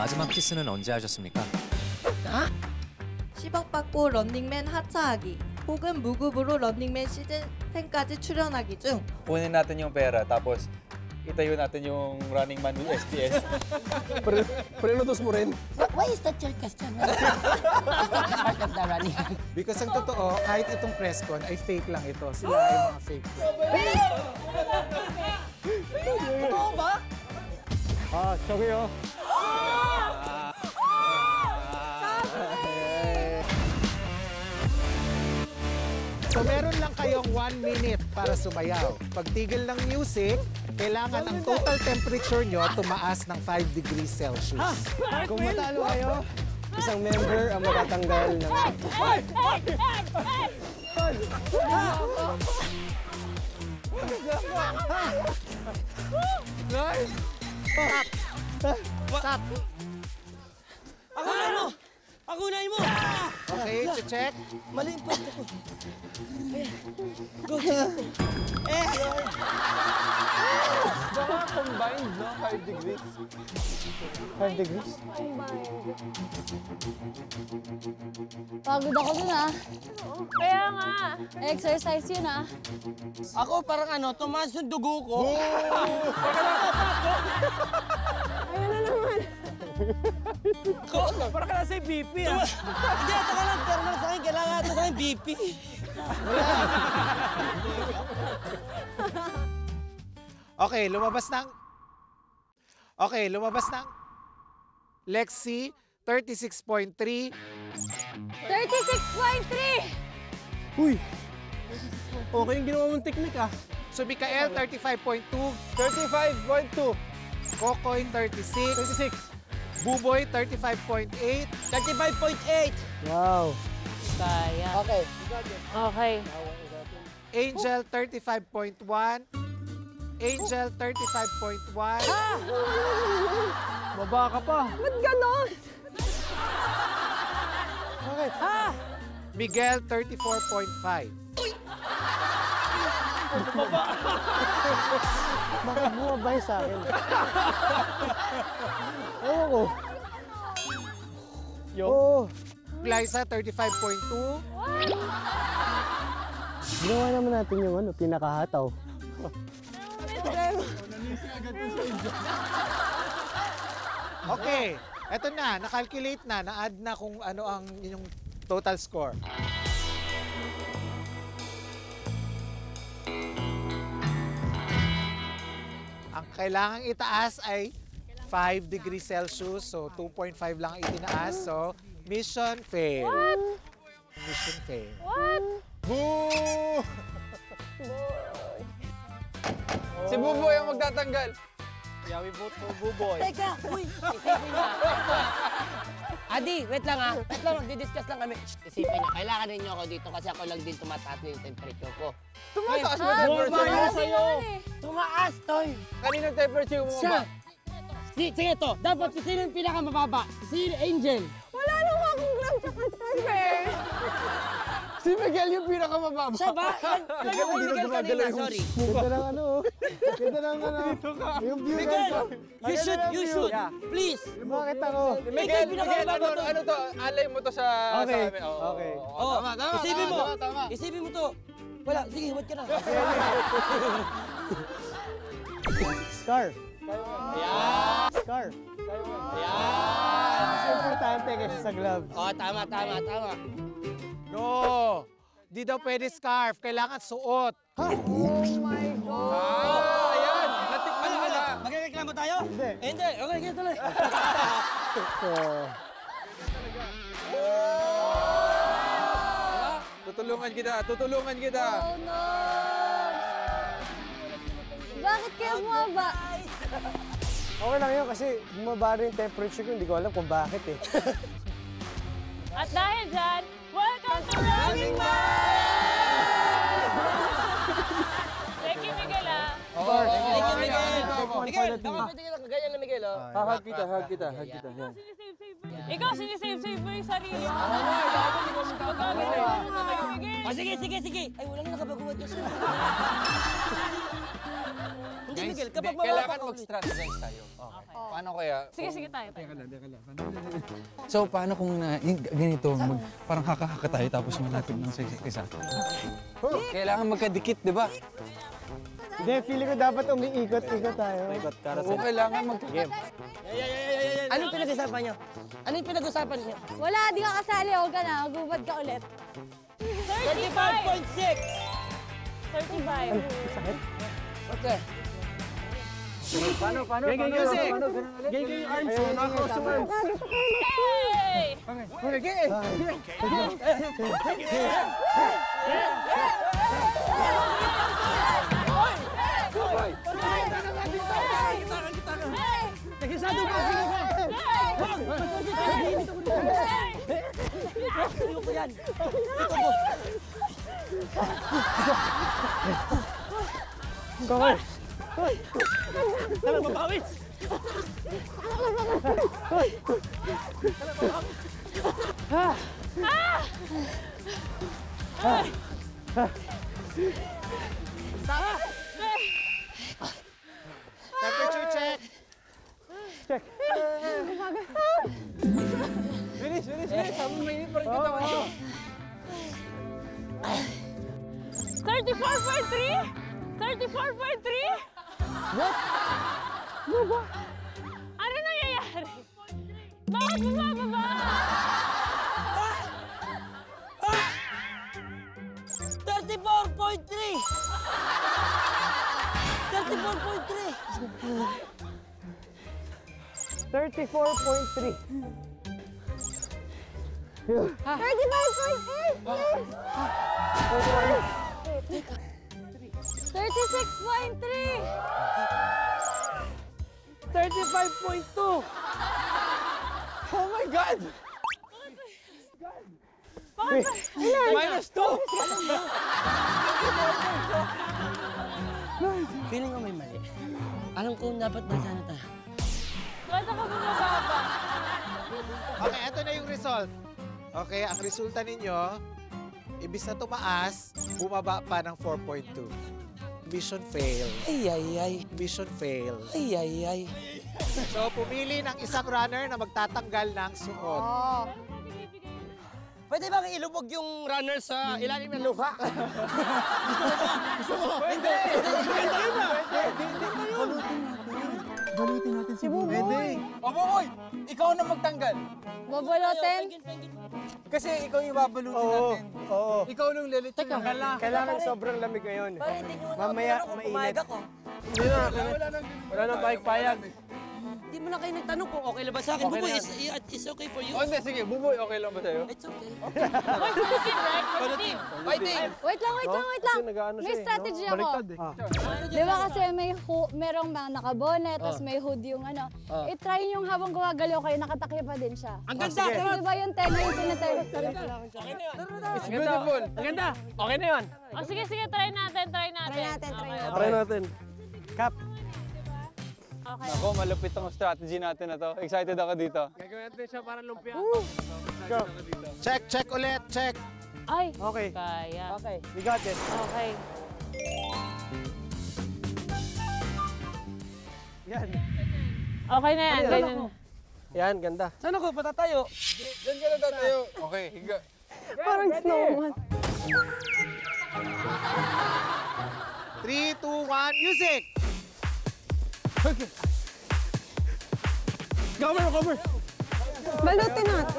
마지막 키스는 언제 하셨습니까? 10억 받고 런닝맨 하차하기 혹은 무급으로 런닝맨 시즌 10까지 출연하기 중 Kunin natin yung pera, tapos itayo natin yung Running Man with SPS. Prenutos mo rin. Why is that your question? Is that part of the running? Because ang totoo, kahit itong press con ay fake lang ito. Sila ay mga fake. Totoo ba? 저기요. So meron lang kayong 1 minute para sumayaw. Pagtigil ng music, kailangan ang total temperature nyo tumaas ng 5 degrees Celsius. Kung matalo kayo, isang member ang matatanggal ng... Stop! Pagunahin mo! Okay, check. Mali yung posto ko. Go, Baka combined, no? 5 degrees. 5 degrees? Pagod ako dun, ah. Kaya nga. Exercise yun, ah. Ako parang ano, tumaas yung dugo ko. Ayun na naman. Parang ka nasa BP, ah. Hindi, ito ka lang. Pero sa akin, kailangan ito sa akin BP. Okay, lumabas ng... Okay, lumabas ng... Lexi, 36.3. 36.3! Uy! Okay yung ginawa mong technique, ah. So, Mikael, 35.2. 35.2. Kokoy, 36. 36. Buboy, 35.8. 35.8. Wow. Kaya. Okay. Okay. Angel, 35.1. Angel, 35.1. Baba ka pa. Ba't ganon? Bakit? Miguel, 34.5. Bakit bumabay sa akin? Ewan ko. Oo. Glyza, 35.2. Ginawa naman natin yung ano, pinakahataw. Okay, eto na, nakalculate na, na-add na kung ano ang inyong total score. Ang kailangang itaas ay 5 degrees Celsius, so 2.5 lang ang itinaas. So, mission fail. What? Mission fail. What? Boo! Si Buboy ang magtatanggal. Yeah, we vote for Buboy. Teka, uy, isipin niya. Adi, wait lang ah. Wait lang, magdi-discuss lang kami. Shh, isipin niya, kailangan ninyo ako dito kasi ako lang din tumataas na yung temperature ko. Tumataas mo Ah, temperature tumaas mo. sa'yo. Tumaas, Toy. Kaninong temperature mo Siya. ba? Sige to, dapat si sino yung pinakamababa? Si Angel. Wala naman akong gram sa transfer. Si Miguel yung pinakamababa. Siya ba? Yan yung Miguel kanina, sorry. Ganda ng ano. Ganda ng ano. Yung view Miguel, ganito. you should. Please. Bakit ako? Miguel, pinakamababa to. Ano to? Alay mo to sa Okay. amin. Oo, Okay. oo. Tama. Isipin mo. Tama. Isipin mo to. Wala, sige, huwag ka na. Scarf. Yan. Scarf. Yan. Mas importante kaysa sa gloves. Oh, tama. No! Di daw pwede scarf. Kailangan suot. Oh Ayan. Natikman na. Magreklamo tayo? Hindi. Okay, kaya tuloy. Tutulungan kita. Oh, no! Bakit kayo bumaba? Okay lang yun kasi bumaba rin yung temperature ko. Hindi ko alam kung bakit eh. At dahil dyan, welcome to Running Man! Thank you, Miguel, ah. Thank you, Miguel. Miguel, Miguel, baka pwede ka ganyan na Miguel, oh. hug kita. Sinisave-save mo ikaw, sinisave-save mo yung sarili mo. Miguel. Sige. Ay, wala na nakabaguhan ka siya. Hindi, Miguel, kapag Kailangan mag-strategize tayo. Okay. Paano kaya? Sige, tayo. So, paano kung ganito, parang haka-haka tayo tapos malapit ng sa isa? Kailangan magkadikit, di ba? Hindi, feeling ko dapat umiikot-ikot tayo. Oo, kailangan Game. Anong pinag-usapan niyo? Anong pinag-usapan niyo? Wala, di ka kasali. Huwag ka na. Magubad ka ulit. 35.6! 35. Okay. Paano? Gay arms. Nakakross yung arms. Hey! Nagisado ba? Ayoko yan. Cover. Tara, mabawis! Temperature check. Check. Bilis! Sabi mo mainit pa rin katawan niyo. 34.3? 34.3? What? Ano ba? Ano nangyayari? Bakit bumababa? 34.3! 34.3. 36.3! 35.2! Oh my God! -2! Feeling ko may mali. Alam ko dapat nasa na tayo. Bakit ako bumababa? Okay, ito na yung result. Okay, ang resulta ninyo, ibis na tumaas, bumaba pa ng 4.2. Mission fail. Ay. Mission fail. Ay. So, pumili ng isang runner na magtatanggal ng suot. Pwede bang ilubog yung runner sa ilalim ng lupa? Balutin natin si Buboy. O Buboy, ikaw na magtanggal. Babalotin? Kasi ikaw yung babalutin natin. Oo. Ikaw nung lilitin. Kailangan sobrang lamig ngayon. Mamaya mainit. Ako. Hindi na. Wala nang payag-payag. Hindi mo na kayo nagtanong kung okay lang ba sa akin. Okay Buboy, na is okay for you? O hindi, sige. Buboy, okay lang ba sa'yo? It's okay. Wait, for the team, right? For the team. Fighting! Wait lang. Kasi nag-ano May siya eh, strategy no? ako. Baliktad eh. Di ba kasi merong mga nakabonet, tapos may hood yung ano. I-try yung habang gumagalaw kayo, nakatakip pa din siya. Ang ganda! Kasi di ba yung tenga yung tinatawag? It's beautiful. Ang ganda. Okay na yun. Oh, sige, try natin. Try natin. Try natin. Cap. Okay. Ako, malupit ang strategy natin na to. Excited ako dito. Gagawin natin siya para lumpia. Check ulit, check. Ay, Okay. kaya. Okay. We got this. Okay. Yan. Okay na yan. Ganyan na. Yan, ganda. Saan ako? Patatayo? Diyan ka na tatayo. Okay, higa. Parang snowman. 3, 2, 1, music! Cover. Balutin natin.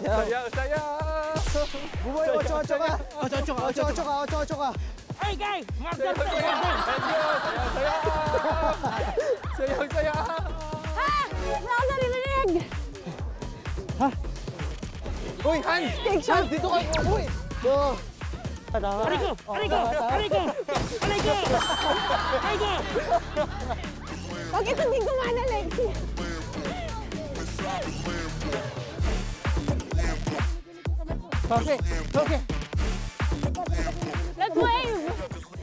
Saya! Buboy, 8-8 ka. 8-8 ka. Hey, guys! Master! Saya! Ha! Wala ako naririnig! Uy, Hans! Hans, dito ka! Uy! Go. Arigo! Bakit hindi gumana, Lexi? Okay. Let's wave!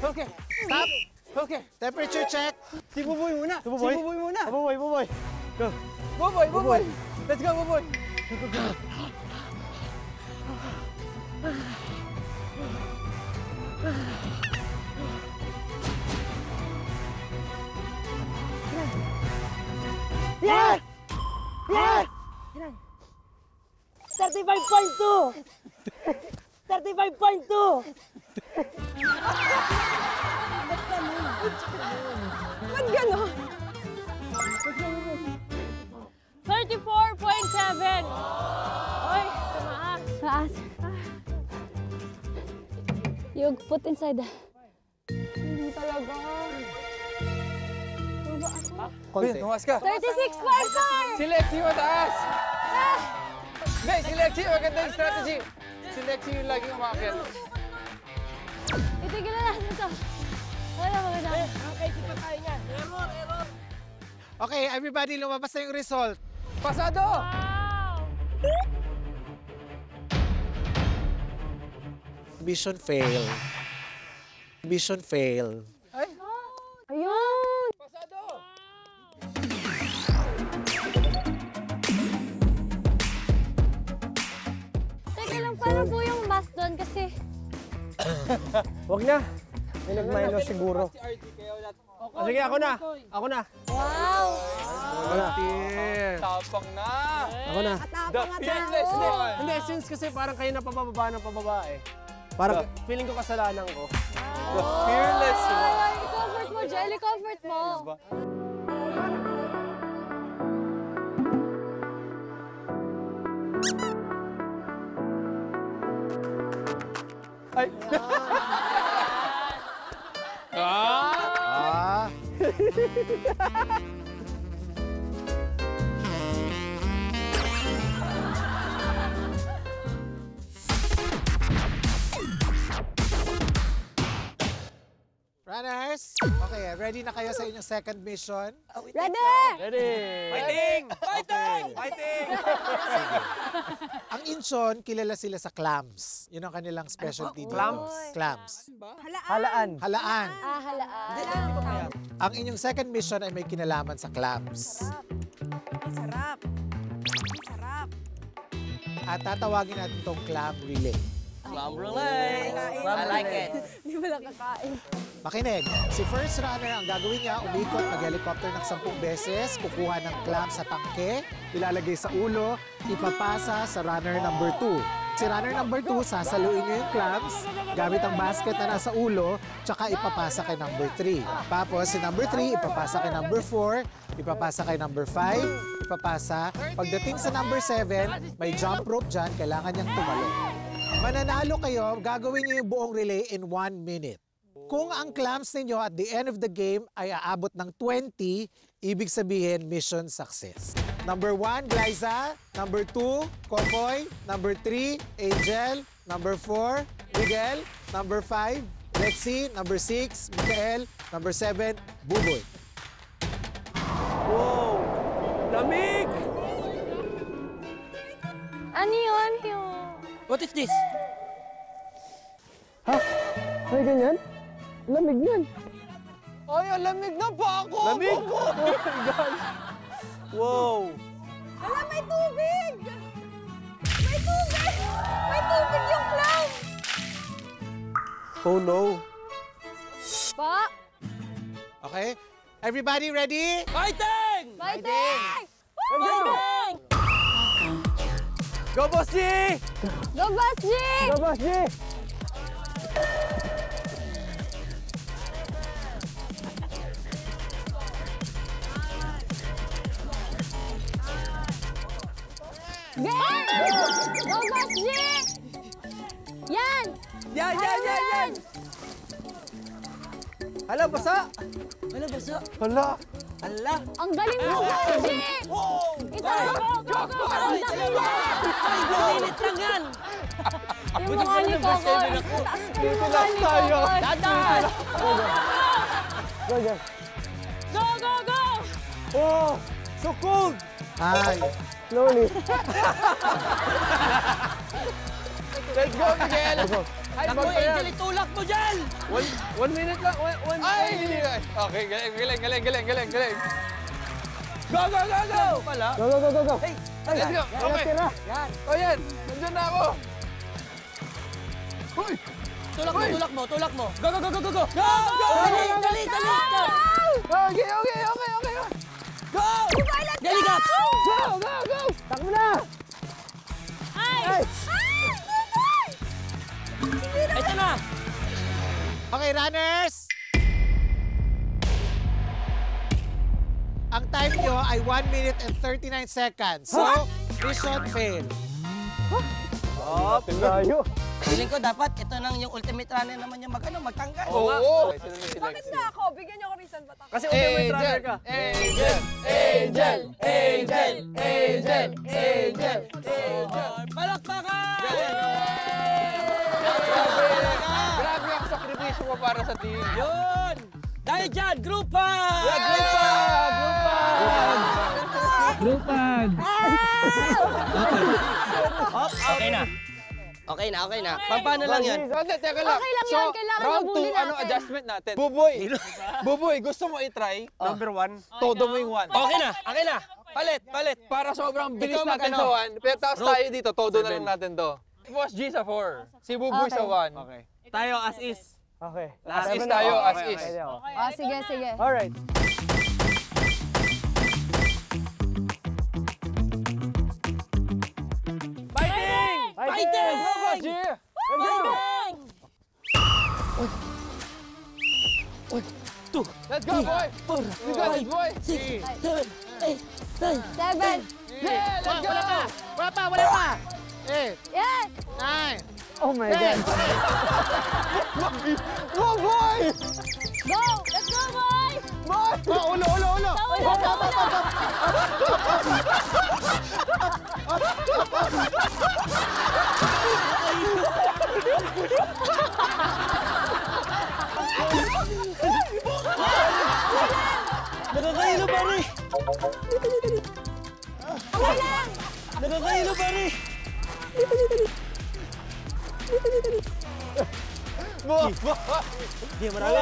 Okay. Stop. Okay. Temperature check. Si Buboy muna! Si Buboy? Si Buboy muna! Buboy. Go. Buboy! Let's go, Buboy! Yes! Yes! 35.2! 35.2! Ba't gano'n? 34.7. Oy, tumaas. Taas. You put inside. Hindi talaga. Baba ako. Uy, tumas ka. 36.4! Si Lexie mataas! Hindi, si Lexie, maganda yung strategy. Si Lexie yung laging umakit. Itigil na natin ito. Wala maganda. Okay, everybody, lumabas na yung result. Pasado! Wow! Mission fail. Mission fail. Ayun! Pasado! Teka lang, paano po yung math doon? Kasi Wag na. May nag-minus siguro. Sige, ako na. Ako na. wow! Ako na. Tapang na! Ako na. The fearless one! Hindi, since kasi parang kayo na pababa ng pababa eh. Parang feeling ko kasalanan ko. The fearless one! Ay, i-comfort mo, Jel. I-comfort mo. Ay! Ah. Runners, okay, ready na kayo sa inyong second mission? Ready! Ready! Fighting! Fighting! Fighting! Ang Incheon, kilala sila sa clams. Yun ang kanilang specialty dito. Clams? Clams. Halaan. Halaan. Ah, halaan. Ang inyong second mission ay may kinalaman sa clams. Sarap. Sarap. At tatawagin natin itong clam relay. Clam relay! I like it. Hindi mo lang kakain. Makinig, si first runner ang gagawin niya, umikot, mag-helicopter ng 10 beses, kukuha ng clam sa tangke, ilalagay sa ulo, ipapasa sa runner number 2. Si runner number 2, sasaluin niyo yung clams gamit ang basket na nasa ulo, tsaka ipapasa kay number 3. Tapos si number 3, ipapasa kay number 4, ipapasa kay number 5, ipapasa. Pagdating sa number 7, may jump rope dyan, kailangan niyang tumalon. Mananalo kayo, gagawin niyo yung buong relay in 1 minute. Kung ang clams ninyo at the end of the game ay aabot ng 20, ibig sabihin mission success. Number 1, Glyza. Number 2, Kokoy. Number 3, Angel. Number 4, Miguel. Number 5, Lexie. Number 6, Mikael. Number 7, Buboy. Wow! Lamig! Ano yun? Yung... What is this? Ha? Ay, ganyan? Lamig yan. Ay, ang lamig na pa ako! Lamig! Oh my God! Wow! Ala, may tubig! May tubig! May tubig yung clown! Oh no! Pa! Okay? Everybody ready? Fighting! Fighting! Fighting! Go, Boss G! Go, Boss G! Go, Boss G! Game! Go, Boss G! Yan! Yan! Hala, basa! Ano ba sa? Hala! Ala! Ang galing mo, Boss G! Isa! Go! Ang dami na! Ay, 2 minutes lang yan! Yung mukha ni Kokoy. Yung mukha ni Kokoy. Dadan! Go, go! Go, go, go! Oh! So cold! Ay. Slowly. Let's go, Miguel! Ako, Angel, itulak mo dyan! 1 minute lang. One Ay! Okay, galing. Go! Pala. Go! Let's go! Okay! Tira! O yan! Nandiyan na ako! Uy! Tulak mo. Go! Dali! Okay! Go! Dali! Okay, runners! Ang time nyo ay 1 minute and 39 seconds. So, mission fail. Layo. Feeling ko dapat ito nang yung ultimate runner naman yung magtanggal. Oo. Bakit na ako? Bigyan niyo ako reason ba't ako? Kasi ultimate runner ka. Angel! Angel! Angel! Angel! Angel! Palakpakan! Grabe ang sakripisyo mo para sa team. Yun! Dahil dyan, grupan! Grupan! Okay na. Okay na. Paano lang yan? Teka lang. Okay lang yan, kailangan round mabuli 2, natin. adjustment natin? Buboy, gusto mo i-try? Number 1. Todo mo yung 1. Okay na. Palit. Para sobrang bilis Ikaw natin mag-ano? sa 1. Pero tapos tayo dito, todo na lang natin to. Boss G sa 4. Si Buboy Okay. sa 1. Okay. Tayo as is. Okay. As is tayo, as is. Sige. Alright. Fighting! Go, Boss G! Let's go! Let's go, boy! You got it, boy! 7. Yeah, let's go! Wala pa! 8, Yeah! 9, Oh my God. Go, boy! Go! Let's go, boys! ulo! Nakakailo pare! Nakakailo pare! Di, marami.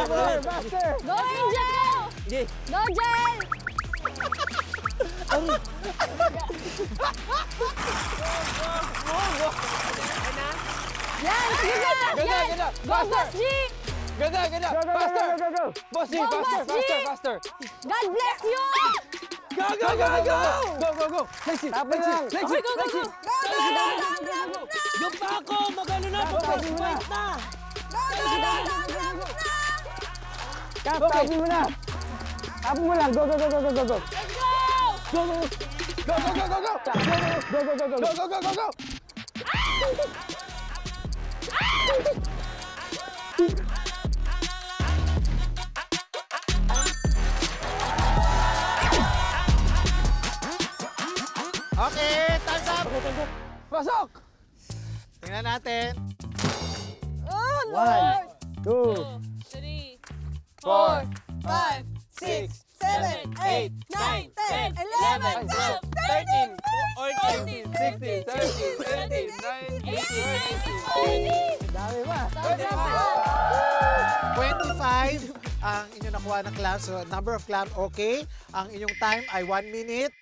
Go, Angel! Di. Go, Angel! Yan! Sige na! Ganda! Go, Boss G! Ganda! Faster! Go! Boss G, Go, faster! Boss G! God bless you! Go! Lexi! Tapos lang. Lexi! Yung pa ako! Magano na! Fight na! Kap, tapon mo na. Tapon mo lang. Go! Go! Okay, thumbs up! Pasok! Tingnan natin. 1, 2, 3, 4, 5, 6, 7, 8, 9, 10, 11, 12, 13, 14, 16, 17, 18, 19, 20. dami pa. 25 ang inyong nakuha ng clam. So, number of clam, okay. Ang inyong time ay 1 minute.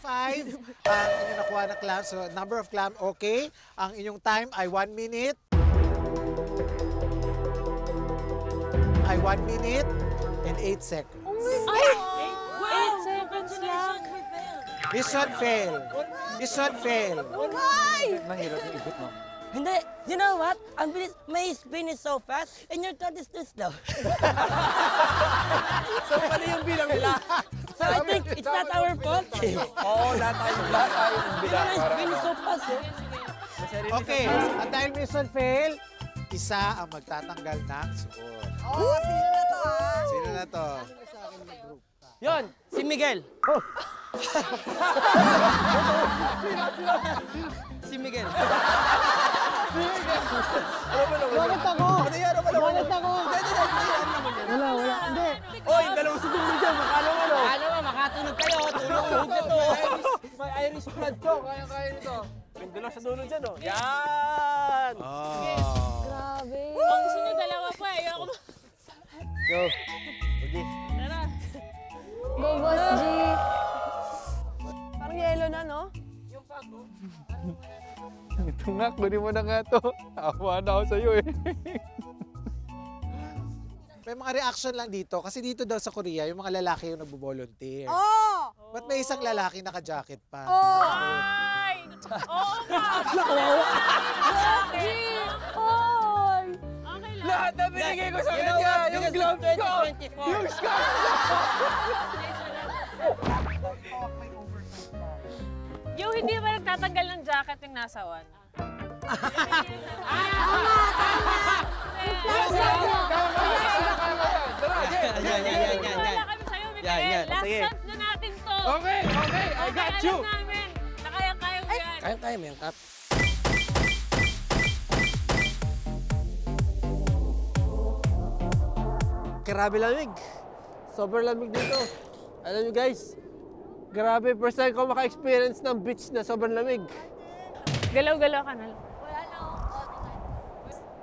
25 ang inyong nakuha ng clam. So, number of clam, okay. Ang inyong time ay 1 minute. Ay 1 minute and 8 seconds. Wait, seconds lang. Mission fail. Mission fail. Mahirap yung ikot mo. Hindi. You know what? Ang bilis. My spin is so fast and your thought is too slow. So, paano yung bilang nila? So I think it's not our fault. Oo, lahat tayo. You know, my spin is so fast. Eh. Okay, at dahil mission fail, isa ang magtatanggal ng suot. Oh, sino na to ah? Sino na to? Yon, si Miguel. Si Miguel. Bakit ako? Bakit ako? Wala. Hindi. Oy, dalawang segundo dyan. Makala mo, no? Ano ba, makatunog kayo. Tulog na to. May Irish blood ko. Kaya nito. Yung dalawa sa dulo dyan, oh. Yan! Oh. Grabe. Ang gusto niyo dalawa pa eh. Ako Go. Tara. Go, Boss G! Parang yellow na, no? Ito nga, kunin mo na nga to. Awa na ako sa'yo eh. May mga reaction lang dito. Kasi dito daw sa Korea, yung mga lalaki yung nagbo-volunteer. Oh! Ba't may isang lalaki naka-jacket pa? Oh! Ay! Oo nga! Boss G! Lahat na binigay ko sa kanya! Yung gloves ko! Yung scarf ko! Yung hindi ba nagtatanggal ng jacket yung nasawan? Wala kami sa'yo, Miguel. Last chance na natin to. Okay, I got you! Alam namin na kaya-kaya mo yan. Kaya mo yan, Kap. Grabe lamig. Sobrang lamig dito. Alam nyo guys, grabe, first time ko maka-experience ng beach na sobrang lamig. Galaw-galaw ka na lang.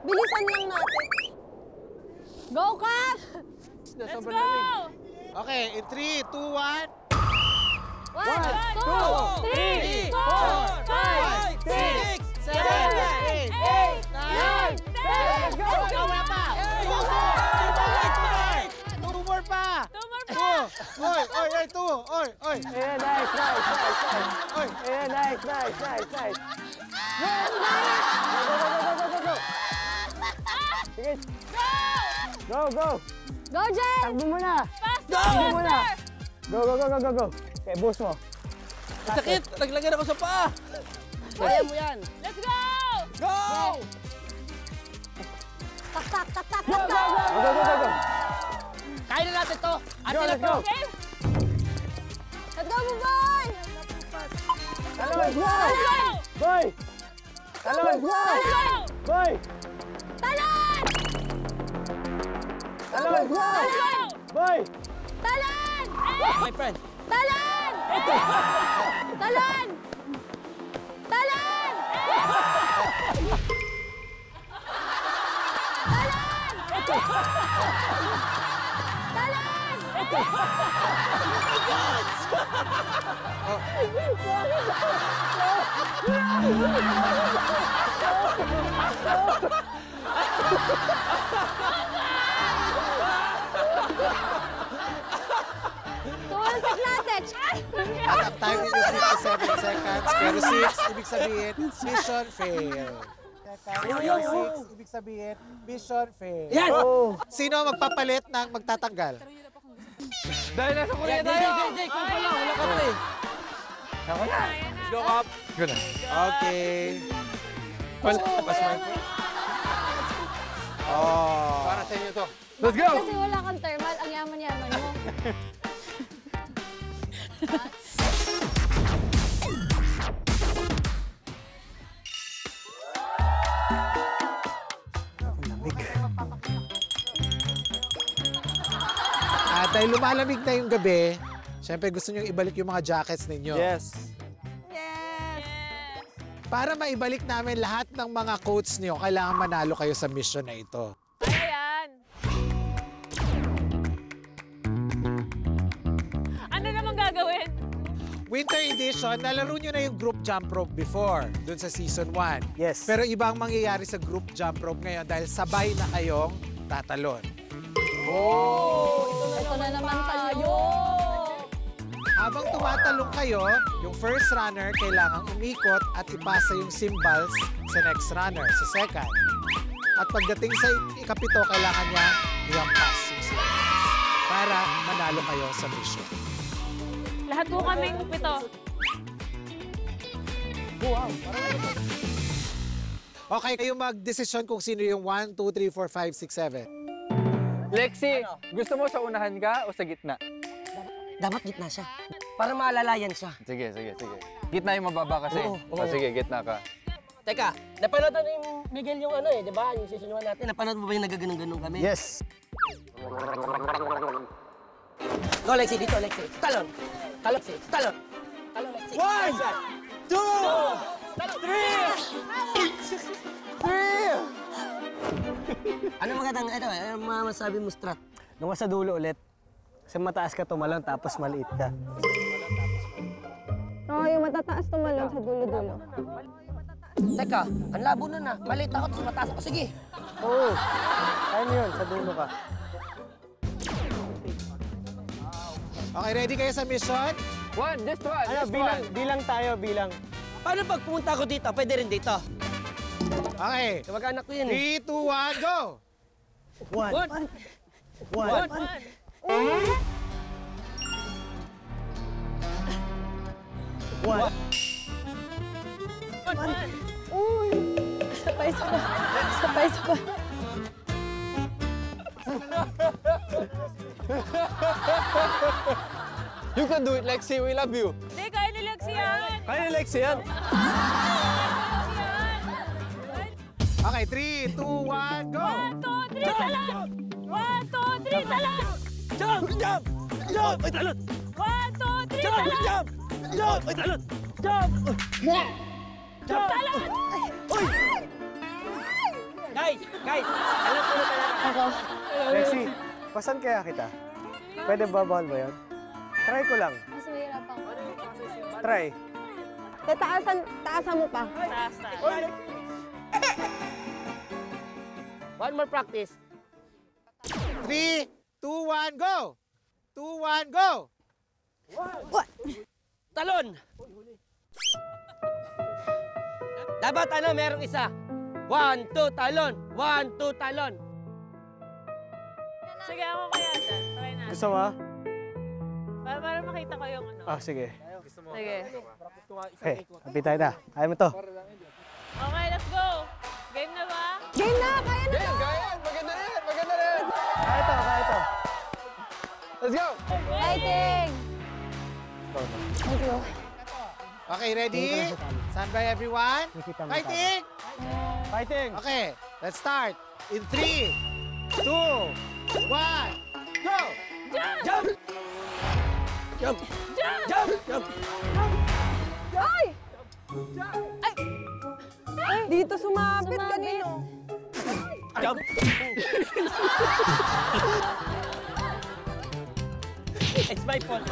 Bilisan lang natin. Go, Kap! Na Let's sobrang go! lamig. Okay, in 3, 2, 1. 1, 2, 3, 4, 5, 6, 7, 8, 9, 10. Go! Wala pa! 2 more pa! 2 more pa! Oy! Oy! Yeah, nice. Oy! Yeah, nice. Go. Sige. Go. Go, Jen! Takbo mo na. Faster! Go. Okay, boss mo. Sakit! Naglagyan ako sa paa! Kaya mo yan. Let's go! Go! Tak. Go. Kaya na natin to. Ate, Let's go. Okay? Let's go, boy! Let's go. Let's go! Boy! Let's go. Let's go! Boy! Talon! Let's go. Let's go! Boy! Talon! My friend. Talon! Talon! Talon! Tumalsik natin! At ang time ninyo 57 seconds. Pero 6, ibig sabihin, mission fail. 6, ibig sabihin, mission fail. Yan! Sino ang magpapalit ng magtatanggal? Dahil nasa Korea tayo! Jay, kung pala, wala ka pa eh. Let's go, Kap! Go na. Okay. Wala, pas mo yun. Oh. Para sa inyo to. Let's go! Kasi wala kang thermal, ang yaman-yaman mo. Dahil lumalamig na yung gabi, syempre gusto nyo ibalik yung mga jackets ninyo. Yes. Para maibalik namin lahat ng mga coats niyo, kailangan manalo kayo sa mission na ito. Ayan. Ano namang gagawin? Winter edition, nalaro nyo na yung group jump rope before, dun sa season 1. Yes. Pero iba ang mangyayari sa group jump rope ngayon dahil sabay na kayong tatalon. Ito na naman tayo. Habang tumatalong kayo, yung first runner kailangang umikot at ipasa yung cymbals sa next runner, sa second. At pagdating sa ikapito, kailangan niya i-pass yung cymbals para manalo kayo sa mission. Lahat po kaming pito. Okay, kayo mag-desisyon kung sino yung 1, 2, 3, 4, 5, 6, 7. Lexi, gusto mo sa unahan ka o sa gitna? Dapat gitna siya. Para maalalayan siya. Sige. Gitna yung mababa kasi. Oo. Sige, gitna ka. Teka, napanood na ni Miguel yung ano eh, di ba? Yung season 1 natin. Napanood mo ba yung nagaganong-ganong kami? Yes. Go, Lexi. Dito, Lexi. Talon. Lexi. Talon, Lexi. 1, 2, 3! Ano magandang, ano masasabi mo, Strat? Nung sa dulo ulit. Kasi mataas ka tumalon tapos maliit ka. Oo, yung matataas tumalon sa dulo-dulo. Teka, ang labo na na. Maliit ako, tapos mataas ako. Sige. Oo. Kaya mo yun, sa dulo ka. Okay, ready kayo sa mission? Just one. Ano, bilang tayo. Paano pag pumunta ako dito? Pwede rin dito. Okay. Kamag-anak ko yun eh. 3, 2, 1, go! Sabay. You can do it, Lexi. We love you. Hindi, kaya ni Lexi yan. Kaya ni Lexi yan. Okay, 3, 2, 1, go! 1, 2, 3, talon! 1, 2, 3, talon! Jump! Jump! Jump! Ay, talon! 1, 2, 3, Jump! talon! Jump! Jump! Ay, talon! Jump! Jump! Talon! Uy! Guys, alam ko na talaga. Lexi, pasan kaya kita? Pwede ba bawal mo yan? Try ko lang. Mas mahirap ako. Try. Taasan mo pa. Taas. One more practice. 3, 2, 1, go! 2, 1, go! Talon! Dapat merong isa. 1, 2, talon. 1, 2, talon. Sige, ako kaya dyan. Try natin. Gusto mo? Para makita ko yung ano. Sige. Sige. Okay, happy tayo na. Kaya mo to. Okay, let's go. Game na ba? Game na! Kaya na to! Maganda rin! Kaya ito. Let's go! Fighting! Let's go. Okay, ready? Stand by everyone. Fighting! Fighting! Okay, let's start. In 3, 2, 1, go! Jump! Jump! Jump! Jump! Ay! Ay! Dito sumabit kanino. Jump! It's my fault.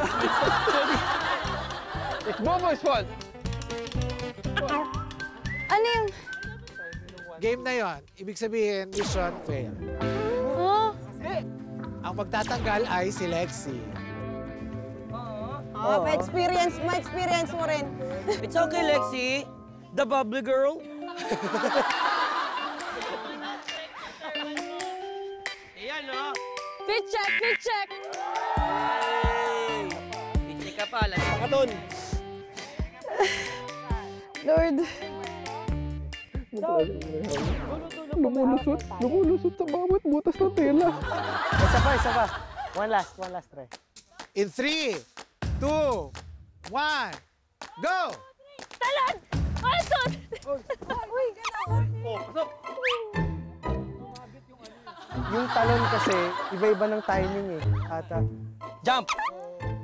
It's Bobo's fault! Ano yung... Game na yon. Ibig sabihin, mission fail. Huh? Ang magtatanggal ay si Lexi. Oh, ma-experience mo rin. It's okay, Lexi. The bubbly girl. Ayan, no? Fit check! Hey! Hindi ka pala. Pakaton! Lord. Lumulusot sa bawat butas ng tela. Isa pa. One last try. In 3, 2, 1, go! Talon! Alson! Yung talon kasi, iba-iba ng timing eh. Ata. Jump!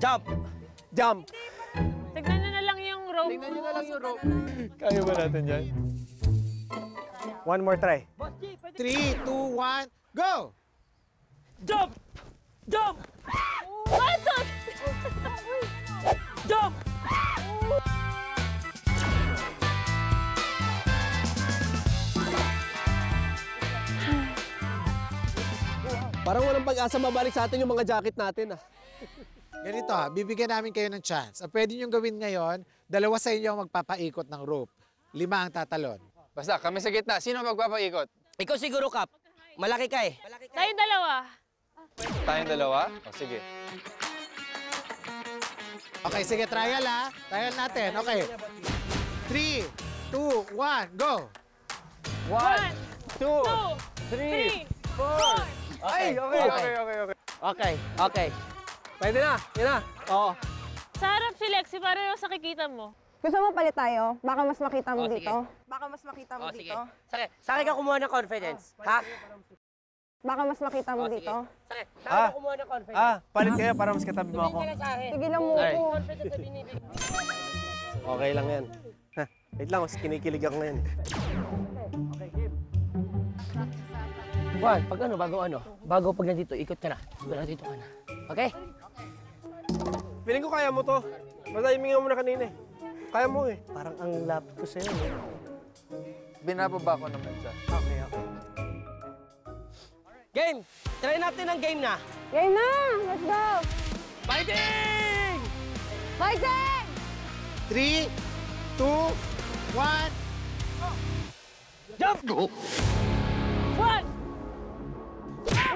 Jump! Jump! Tignan nyo na lang yung rope. Kaya ba natin yan? One more try. 3, 2, 1, go! Jump! Jump! Alson! Jump! Parang walang pag-asa mabalik sa atin yung mga jacket natin ah. Ganito, bibigyan namin kayo ng chance. Ang pwede nyo gawin ngayon, 2 sa inyo ang magpapaikot ng rope. 5 ang tatalon. Basta kami sa gitna. Sino magpapaikot? Ikaw siguro, Kap. Malaki ka eh. Tayong dalawa. Tayong dalawa? O sige. Okay, sige, trial ha. Trial natin. Okay. 3, 2, 1, go! 1, 2, 3, 4. Ay, okay. Okay. Pwede na, yun na. Oo. Sa harap si Lexi, para yung sa kikita mo. Gusto mo palit tayo? Baka mas makita mo Oh, sige. dito. Baka mas makita mo Sige. dito. Sa akin ka kumuha ng confidence. Ha? Baka mas makita mo dito. Sa akin ka kumuha ng confidence. Palit kayo para mas katabi mo ako. Tumingin ka na sa akin. Sige lang mo Ay. ko. Confidence na binibig. Okay lang yan. Wait lang, mas kinikilig ako ngayon. Juan, bago pag nandito, ikot ka na. Nandito ka na. Okay? Feeling ko kaya mo to. Matayimingan mo na kanina eh. Kaya mo eh. Parang ang lapit ko sa'yo eh. Binababa ko naman siya. Okay. Game! Try natin ang game na. Game na! Let's go! Fighting! 3, 2, 1, Jump! 1, 2,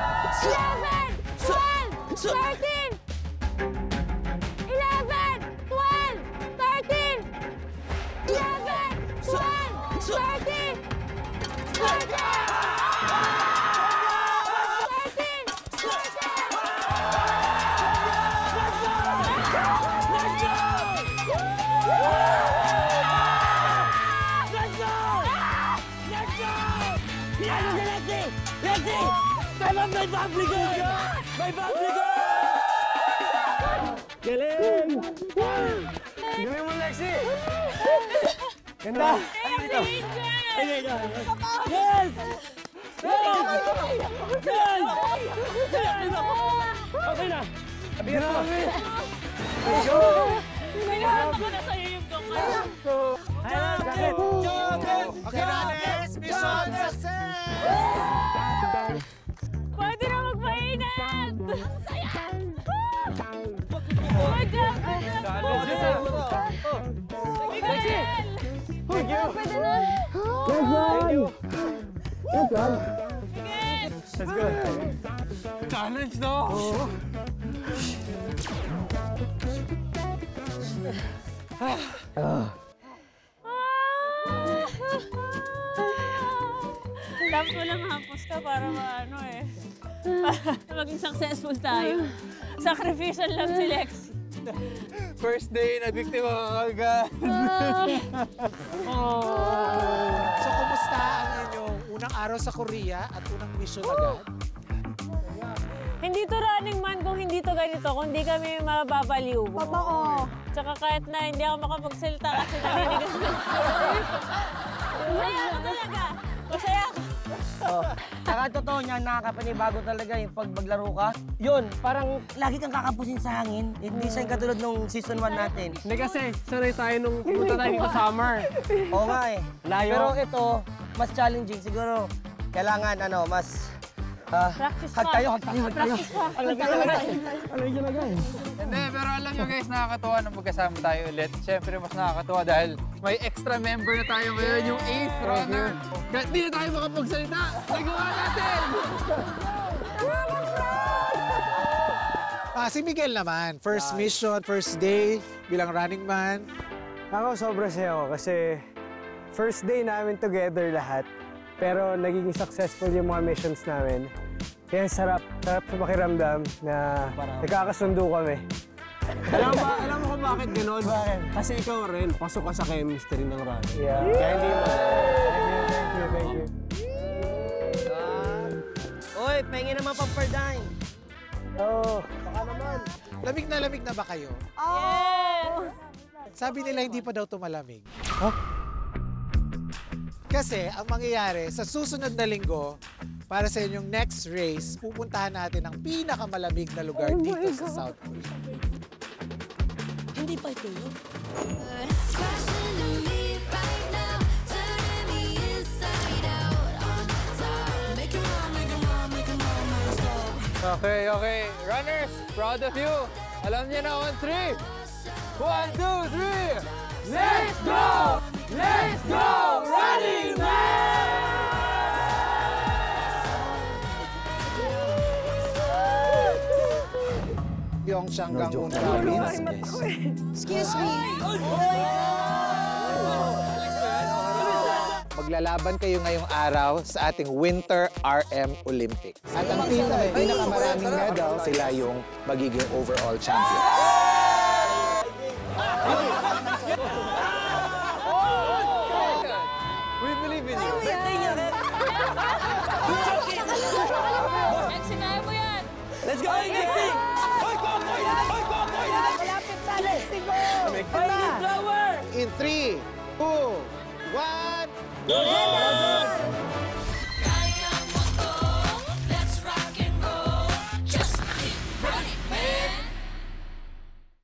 Okay, runners, mission success! Pwede na magpainat! Ang saya! Oh my God! Pwede na. Let's go. Challenge, no? Alam ko lang hapos ka para maano eh. Para maging successful tayo. Sacrificial lang si Lexie. First day, nabiktima ka agad. So, kumusta ang inyong unang araw sa Korea at unang mission agad? Hindi to Running Man kung hindi to ganito, kung hindi kami mababaliw. Totoo. Tsaka kahit na hindi ako makapagsalita kasi naninigas na. Masaya ako talaga. Masaya ako. Saka totoo niya, nakakapanibago talaga yung pag maglaro ka. Yun, parang lagi kang kakapusin sa hangin. Hindi siya yung katulad nung season 1 natin. Hindi kasi, sanay tayo nung pumunta tayo dito summer. Oo nga eh. Layo. Pero ito, mas challenging siguro. Kailangan mas... Practice hag pa. tayo. Practice pa. Hindi, pero alam nyo guys, nakakatuwa na magkasama tayo ulit. Siyempre, mas nakakatuwa dahil may extra member na tayo ngayon, yung 8th runner. Kahit di na tayo makapagsalita, nagawa natin! Si Miguel naman, first mission, first day bilang Running Man. Ako, sobrang saya ko kasi first day namin together lahat. Pero naging successful yung mga missions namin. Kaya sarap sa pakiramdam na nagkakasundo kami. Alam mo kung bakit gano'n? Bakit? Kasi ikaw rin, pasok ka sa chemistry ng running. Yeah. Kaya hindi mo. Thank you. Uy, pengi naman pampardine. Oo, baka naman. Lamig na ba kayo? Yes! Sabi nila hindi pa daw tumalamig. Kasi ang mangyayari sa susunod na linggo, para sa inyong next race, pupuntahan natin ang pinakamalamig na lugar dito sa South Korea. Hindi pa ito yun. Okay. Runners, proud of you. Alam niyo na on 3. 1, 2, 3. Let's go! Let's go! Running Man! Pyeongchang Gangwon Province. Excuse me. Maglalaban kayo ngayong araw sa ating Winter RM Olympics. At ang team na may pinakamaraming medal, sila yung magiging overall champion. We believe in you. Next, kaya mo yan. Let's go, Gexing! Malapit na, let's go! In 3, 2, 1, go!